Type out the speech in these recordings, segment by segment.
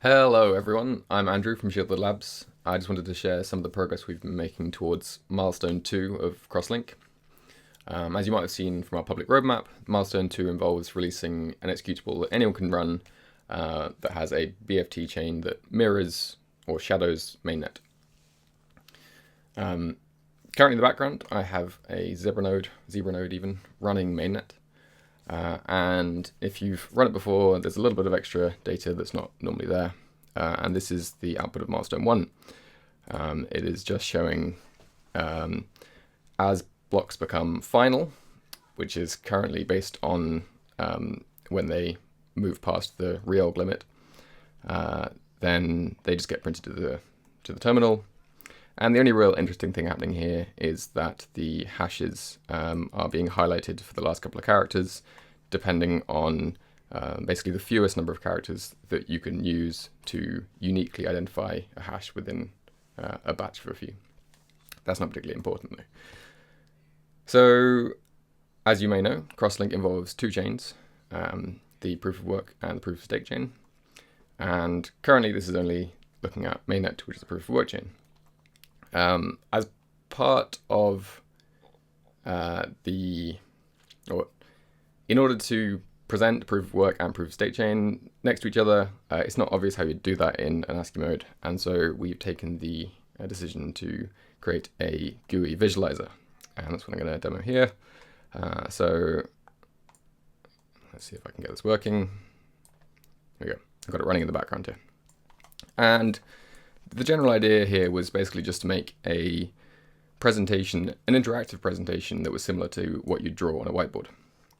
Hello everyone, I'm Andrew from Shielded Labs. I just wanted to share some of the progress we've been making towards Milestone 2 of Crosslink. As you might have seen from our public roadmap, Milestone 2 involves releasing an executable that anyone can run that has a BFT chain that mirrors or shadows mainnet. Currently in the background, I have a Zebra node even, running mainnet. And if you've run it before, there's a little bit of extra data that's not normally there. And this is the output of Milestone 1. It is just showing as blocks become final, which is currently based on when they move past the reorg limit, then they just get printed to the terminal. And the only real interesting thing happening here is that the hashes are being highlighted for the last couple of characters, depending on basically the fewest number of characters that you can use to uniquely identify a hash within a batch of a few. That's not particularly important though. So, as you may know, Crosslink involves two chains, the proof of work and the proof of stake chain. And currently this is only looking at mainnet, which is the proof of work chain. As part of in order to present proof of work and proof of stake chain next to each other, it's not obvious how you do that in an ASCII mode, and so we've taken the decision to create a GUI visualizer, and that's what I'm going to demo here. So let's see if I can get this working. There we go. I've got it running in the background here. And the general idea here was basically just to make a presentation, an interactive presentation that was similar to what you draw on a whiteboard.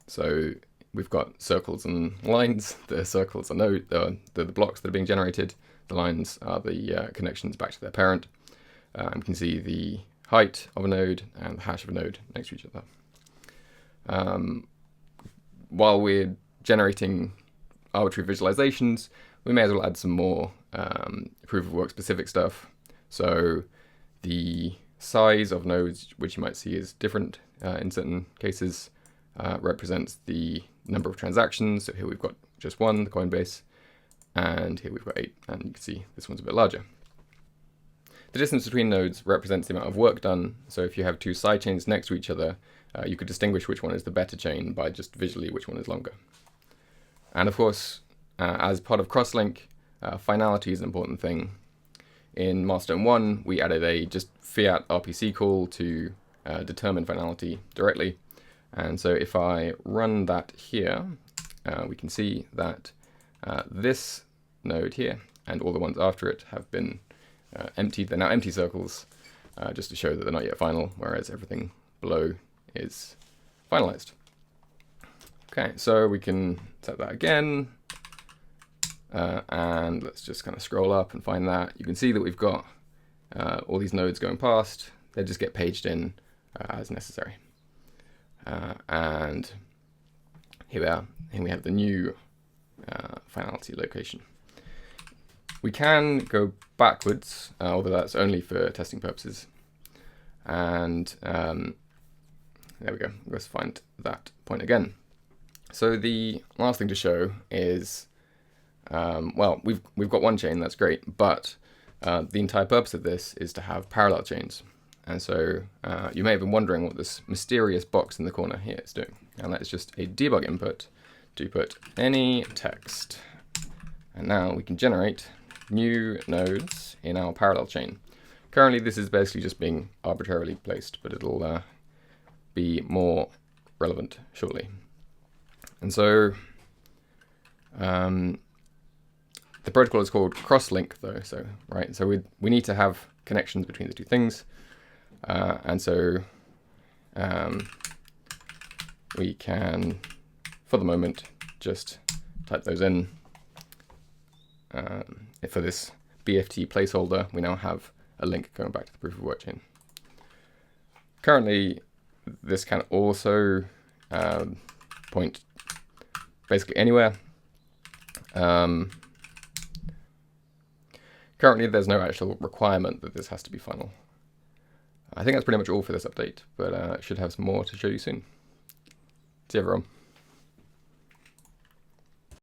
So we've got circles and lines. The circles are the blocks that are being generated. The lines are the connections back to their parent. You can see the height of a node and the hash of a node next to each other. While we're generating arbitrary visualizations, we may as well add some more proof of work specific stuff. So the size of nodes, which you might see is different in certain cases, represents the number of transactions. So here we've got just one, the Coinbase, and here we've got 8, and you can see this one's a bit larger. The distance between nodes represents the amount of work done. So if you have two side chains next to each other, you could distinguish which one is the better chain by just visually which one is longer. And of course, as part of Crosslink, finality is an important thing. In Milestone 1, we added a just fiat RPC call to determine finality directly. And so if I run that here, we can see that this node here and all the ones after it have been emptied. They're now empty circles, just to show that they're not yet final, whereas everything below is finalized. Okay, so we can set that again. And let's just kind of scroll up and find that. You can see that we've got all these nodes going past. They just get paged in as necessary. And here we are. Here we have the new finality location. We can go backwards, although that's only for testing purposes. And there we go. Let's find that point again. So the last thing to show is, well, we've got one chain, that's great, but the entire purpose of this is to have parallel chains. And so you may have been wondering what this mysterious box in the corner here is doing. And that is just a debug input to put any text. And now we can generate new nodes in our parallel chain. Currently, this is basically just being arbitrarily placed, but it'll be more relevant shortly. And so the protocol is called Crosslink, though. So we need to have connections between the two things, and so we can, for the moment, just type those in. For this BFT placeholder, we now have a link going back to the proof of work chain. Currently, this can also point basically anywhere. Currently, there's no actual requirement that this has to be final. I think that's pretty much all for this update, but I should have some more to show you soon. See you, everyone.